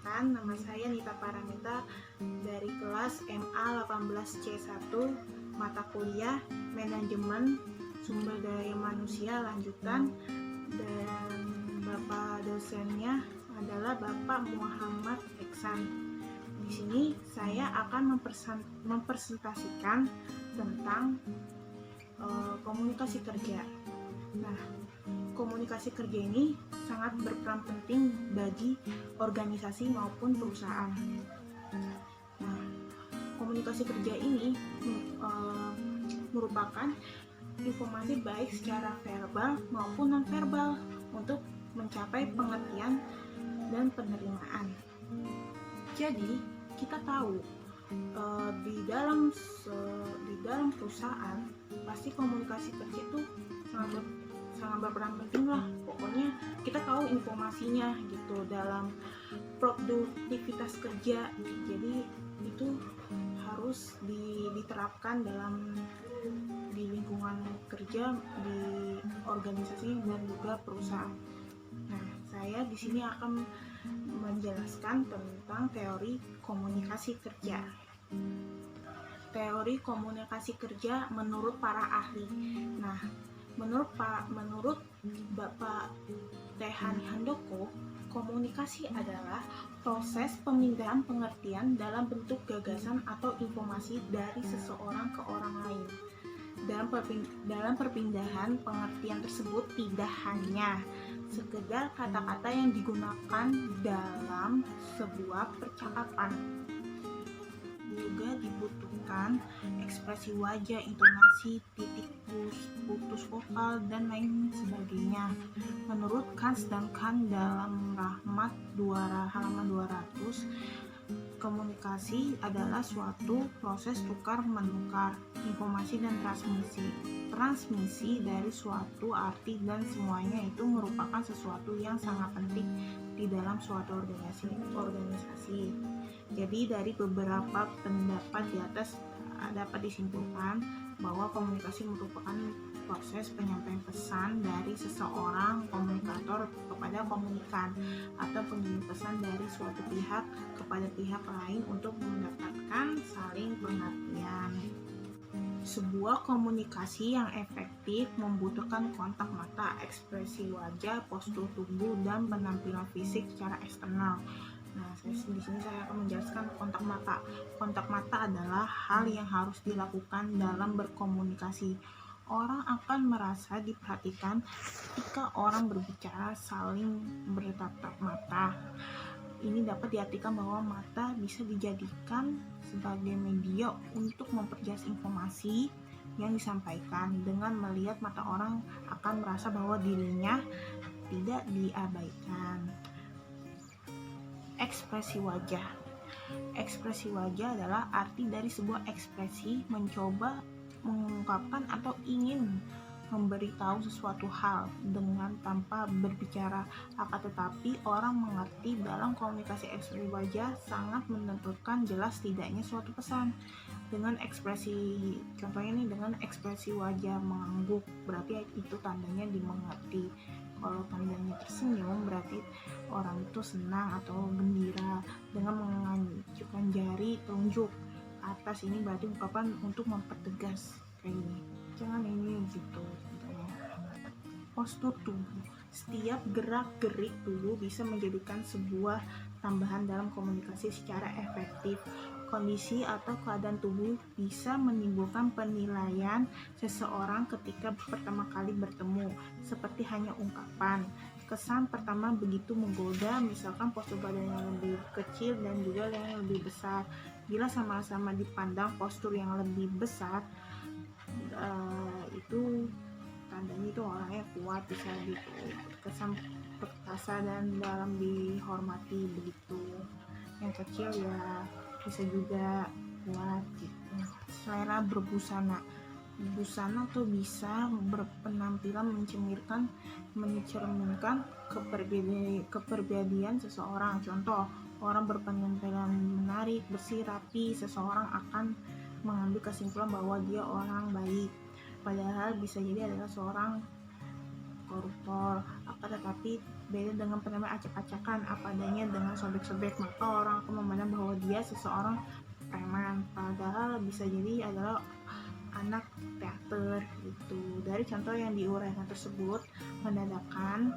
Perkenalkan, nama saya Nita Paramita dari kelas MA 18C1, mata kuliah Manajemen Sumber Daya Manusia lanjutan, dan Bapak dosennya adalah Bapak Muhammad Eksan. Di sini saya akan mempresentasikan tentang komunikasi kerja. Nah, komunikasi kerja ini sangat berperan penting bagi organisasi maupun perusahaan. Nah, komunikasi kerja ini merupakan informasi baik secara verbal maupun non-verbal untuk mencapai pengertian dan penerimaan. Jadi, kita tahu di dalam perusahaan pasti komunikasi kerja itu sangat berperan penting lah. Pokoknya kita tahu informasinya gitu dalam produktivitas kerja. Jadi itu harus diterapkan di lingkungan kerja, di organisasi dan juga perusahaan. Nah, saya di sini akan menjelaskan tentang teori komunikasi kerja. Teori komunikasi kerja menurut para ahli. Nah, menurut Bapak Tehani Handoko, komunikasi adalah proses pemindahan pengertian dalam bentuk gagasan atau informasi dari seseorang ke orang lain. Dalam perpindahan pengertian tersebut tidak hanya sekedar kata-kata yang digunakan dalam sebuah percakapan, juga dibutuhkan ekspresi wajah, intonasi, titik putus vokal, dan lain sebagainya. Menurut Kans dan Kahn dalam Rahmat halaman 200, komunikasi adalah suatu proses tukar-menukar informasi dan transmisi dari suatu arti, dan semuanya itu merupakan sesuatu yang sangat penting di dalam suatu organisasi. Jadi dari beberapa pendapat di atas dapat disimpulkan bahwa komunikasi merupakan proses penyampaian pesan dari seseorang komunikator kepada komunikan, atau pengirim pesan dari suatu pihak kepada pihak lain untuk mendapatkan saling pengertian. Sebuah komunikasi yang efektif membutuhkan kontak mata, ekspresi wajah, postur tubuh, dan penampilan fisik secara eksternal. Nah, di sini saya akan menjelaskan kontak mata. Kontak mata adalah hal yang harus dilakukan dalam berkomunikasi. Orang akan merasa diperhatikan ketika orang berbicara saling bertatap mata. Ini dapat diartikan bahwa mata bisa dijadikan sebagai media untuk memperjelas informasi yang disampaikan. Dengan melihat mata, orang akan merasa bahwa dirinya tidak diabaikan. Ekspresi wajah. Ekspresi wajah adalah arti dari sebuah ekspresi mencoba mengungkapkan atau ingin memberitahu sesuatu hal dengan tanpa berbicara. Akan tetapi orang mengerti dalam komunikasi ekspresi wajah sangat menentukan jelas tidaknya suatu pesan. Dengan ekspresi, contohnya nih, dengan ekspresi wajah mengangguk, berarti itu tandanya dimengerti. Kalau tandanya tersenyum, berarti orang itu senang atau gembira. Dengan mengajukan jari telunjuk atas, ini berarti ungkapan untuk mempertegas kayak gini, jangan ini gitu. Postur tubuh. Setiap gerak-gerik tubuh bisa menjadikan sebuah tambahan dalam komunikasi secara efektif. Kondisi atau keadaan tubuh bisa menimbulkan penilaian seseorang ketika pertama kali bertemu, seperti hanya ungkapan. Kesan pertama begitu menggoda, misalkan postur badan yang lebih kecil dan juga yang lebih besar. Bila sama-sama dipandang postur yang lebih besar, itu tandanya itu orangnya kuat, bisa gitu, kesan perkasa dan dalam dihormati begitu. Yang kecil ya bisa juga kuat gitu. Selera berbusana. Busana tuh bisa berpenampilan mencerminkan kepribadian seseorang. Contoh, orang berpenampilan menarik, bersih, rapi, seseorang akan mengambil kesimpulan bahwa dia orang baik, padahal bisa jadi adalah seorang koruptor, tetapi beda dengan penerima acak-acakan apa adanya dengan sobek-sobek, maka orang akan memandang bahwa dia seseorang preman, padahal bisa jadi adalah anak teater gitu. Dari contoh yang diuraikan tersebut menandakan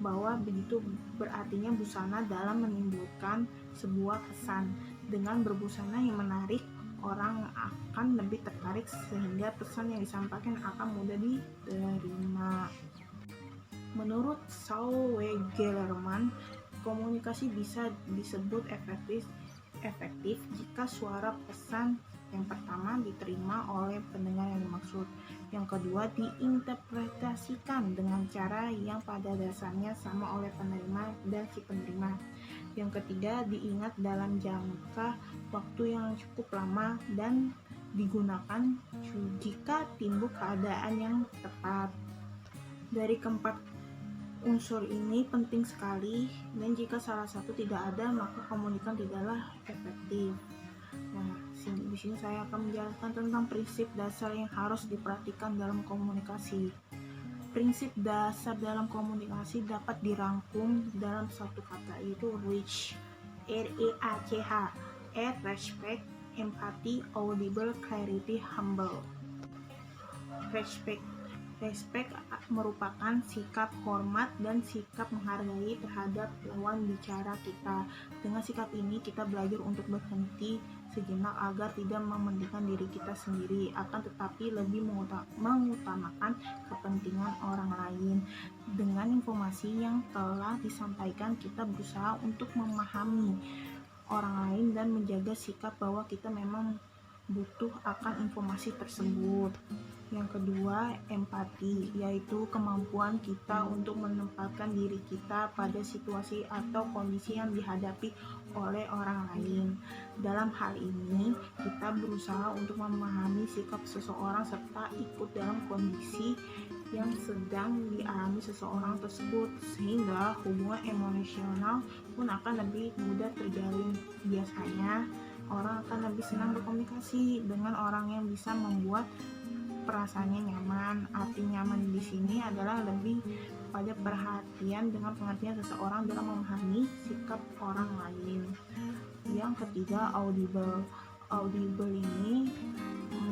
bahwa begitu berartinya busana dalam menimbulkan sebuah kesan. Dengan berbusana yang menarik, orang akan lebih tertarik sehingga pesan yang disampaikan akan mudah diterima. Menurut Saul W. Gellerman, komunikasi bisa disebut efektif jika suara pesan yang pertama diterima oleh pendengar yang dimaksud, yang kedua diinterpretasikan dengan cara yang pada dasarnya sama oleh penerima dan si penerima, yang ketiga diingat dalam jangka waktu yang cukup lama dan digunakan jika timbul keadaan yang tepat. Dari keempat unsur ini penting sekali, dan jika salah satu tidak ada maka komunikasi tidaklah efektif. Nah, di sini saya akan menjelaskan tentang prinsip dasar yang harus diperhatikan dalam komunikasi. Prinsip dasar dalam komunikasi dapat dirangkum dalam satu kata, yaitu REACH. R-E-A-C-H. Respect, empathy, audible, clarity, humble. Respect merupakan sikap hormat dan sikap menghargai terhadap lawan bicara kita. Dengan sikap ini kita belajar untuk berhenti sejenak agar tidak mementingkan diri kita sendiri, akan tetapi lebih mengutamakan kepentingan orang lain. Dengan informasi yang telah disampaikan, kita berusaha untuk memahami orang lain dan menjaga sikap bahwa kita memang butuh akan informasi tersebut. Yang kedua, empati, yaitu kemampuan kita untuk menempatkan diri kita pada situasi atau kondisi yang dihadapi oleh orang lain. Dalam hal ini, kita berusaha untuk memahami sikap seseorang serta ikut dalam kondisi yang sedang dialami seseorang tersebut, sehingga hubungan emosional pun akan lebih mudah terjalin. Biasanya, orang akan lebih senang berkomunikasi dengan orang yang bisa membuat perasaannya nyaman. Arti nyaman di sini adalah lebih pada perhatian dengan pengertian seseorang dalam memahami sikap orang lain. Yang ketiga, audible. Audible ini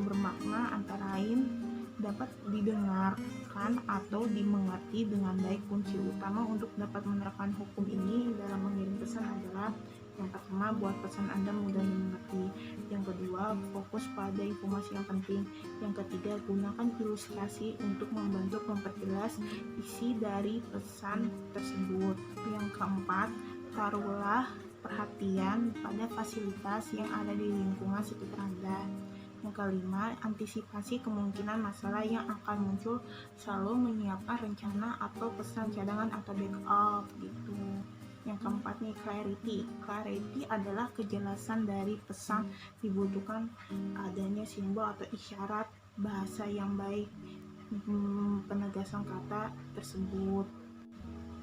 bermakna antara lain dapat didengarkan atau dimengerti dengan baik. Kunci utama untuk dapat menerapkan hukum ini dalam mengirim pesan adalah: yang pertama, buat pesan Anda mudah dimengerti. Yang kedua, fokus pada informasi yang penting. Yang ketiga, gunakan ilustrasi untuk membantu memperjelas isi dari pesan tersebut. Yang keempat, taruhlah perhatian pada fasilitas yang ada di lingkungan sekitar Anda. Yang kelima, antisipasi kemungkinan masalah yang akan muncul. Selalu menyiapkan rencana atau pesan cadangan atau backup gitu. Yang keempat nih, clarity. Clarity adalah kejelasan dari pesan. Dibutuhkan adanya simbol atau isyarat, bahasa yang baik, penegasan kata tersebut.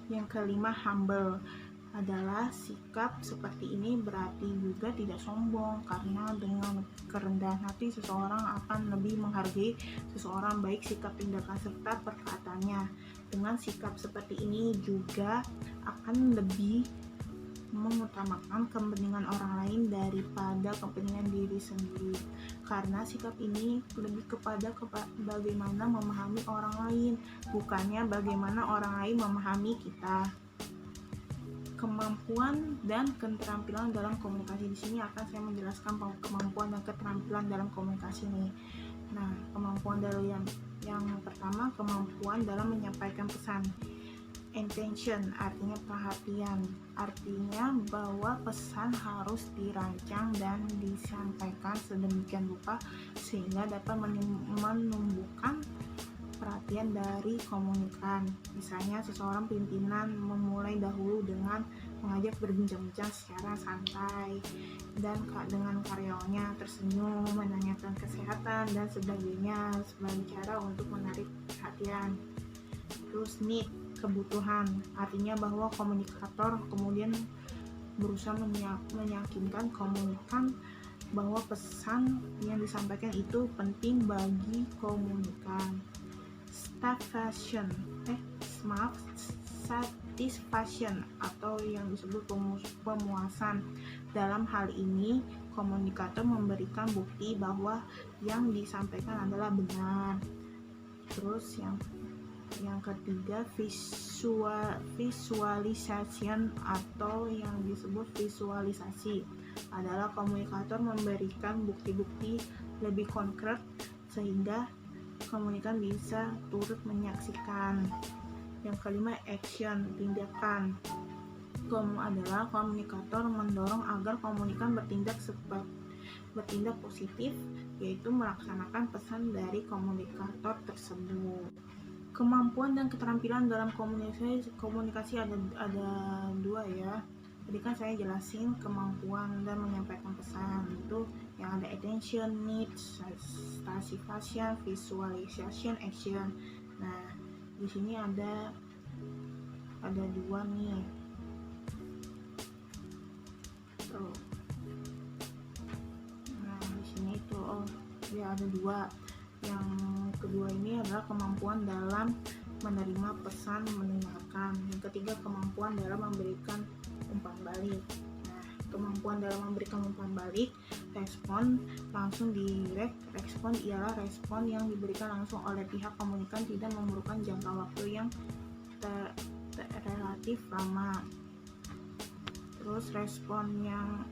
Yang kelima, humble adalah sikap seperti ini berarti juga tidak sombong, karena dengan kerendahan hati seseorang akan lebih menghargai seseorang baik sikap, tindakan, serta perkataannya. Dengan sikap seperti ini juga akan lebih mengutamakan kepentingan orang lain daripada kepentingan diri sendiri, karena sikap ini lebih kepada bagaimana memahami orang lain, bukannya bagaimana orang lain memahami kita. Kemampuan dan keterampilan dalam komunikasi, di sini akan saya menjelaskan kemampuan dan keterampilan dalam komunikasi nih. Nah, kemampuan dari yang pertama, kemampuan dalam menyampaikan pesan. Intention artinya perhatian, artinya bahwa pesan harus dirancang dan disampaikan sedemikian rupa sehingga dapat menumbuhkan perhatian dari komunikan. Misalnya seseorang pimpinan memulai dahulu dengan mengajak berbincang-bincang secara santai dan dengan karyawannya, tersenyum, menanyakan kesehatan dan sebagainya sebagai cara untuk menarik perhatian. Terus need, kebutuhan, artinya bahwa komunikator kemudian berusaha meyakinkan komunikan bahwa pesan yang disampaikan itu penting bagi komunikan. satisfaction atau yang disebut pemuasan. Dalam hal ini, komunikator memberikan bukti bahwa yang disampaikan adalah benar. Terus yang ketiga, visualization atau yang disebut visualisasi adalah komunikator memberikan bukti-bukti lebih konkret sehingga komunikan bisa turut menyaksikan. Yang kelima, action, tindakan. Adalah komunikator mendorong agar komunikan bertindak positif, yaitu melaksanakan pesan dari komunikator tersebut. Kemampuan dan keterampilan dalam komunikasi ada dua ya. Tadi kan saya jelasin kemampuan dan menyampaikan pesan, itu yang ada attention, needs, satisfaction, visualization, action. Nah, di sini ada dua nih. Tuh. Nah, di sini tuh ada dua. Yang kedua ini adalah kemampuan dalam menerima pesan, mendengarkan. Yang ketiga, kemampuan dalam memberikan umpan balik. Nah, kemampuan dalam memberikan umpan balik, respon langsung direct. Respon ialah respon yang diberikan langsung oleh pihak komunikan, tidak memerlukan jangka waktu yang relatif lama. Terus respon yang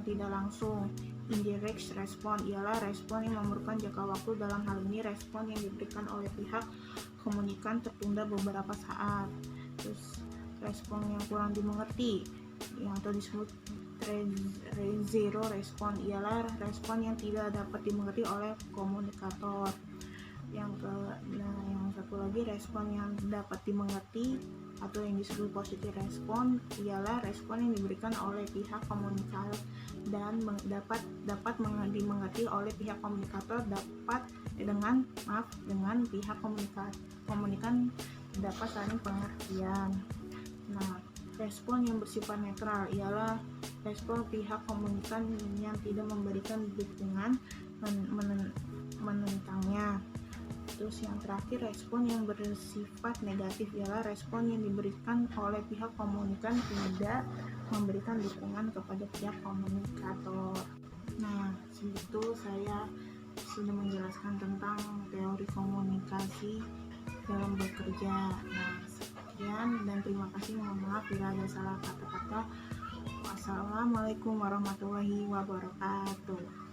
tidak langsung, indirect respon ialah respon yang memerlukan jangka waktu. Dalam hal ini respon yang diberikan oleh pihak komunikan tertunda beberapa saat. Terus respon yang kurang dimengerti yang atau disebut zero respon ialah respon yang tidak dapat dimengerti oleh komunikator. Yang satu lagi, respon yang dapat dimengerti atau yang disebut positive respon ialah respon yang diberikan oleh pihak komunikator dan dapat dimengerti oleh pihak komunikator dengan pihak komunikan dapat saling pengertian. Nah, respon yang bersifat netral ialah respon pihak komunikan yang tidak memberikan dukungan menentangnya. Terus yang terakhir, respon yang bersifat negatif ialah respon yang diberikan oleh pihak komunikan tidak memberikan dukungan kepada pihak komunikator. Nah, segitu saya sudah menjelaskan tentang teori komunikasi dalam bekerja. Nah, sekian dan terima kasih. Mohon maaf bila ada salah kata-kata. Wassalamualaikum warahmatullahi wabarakatuh.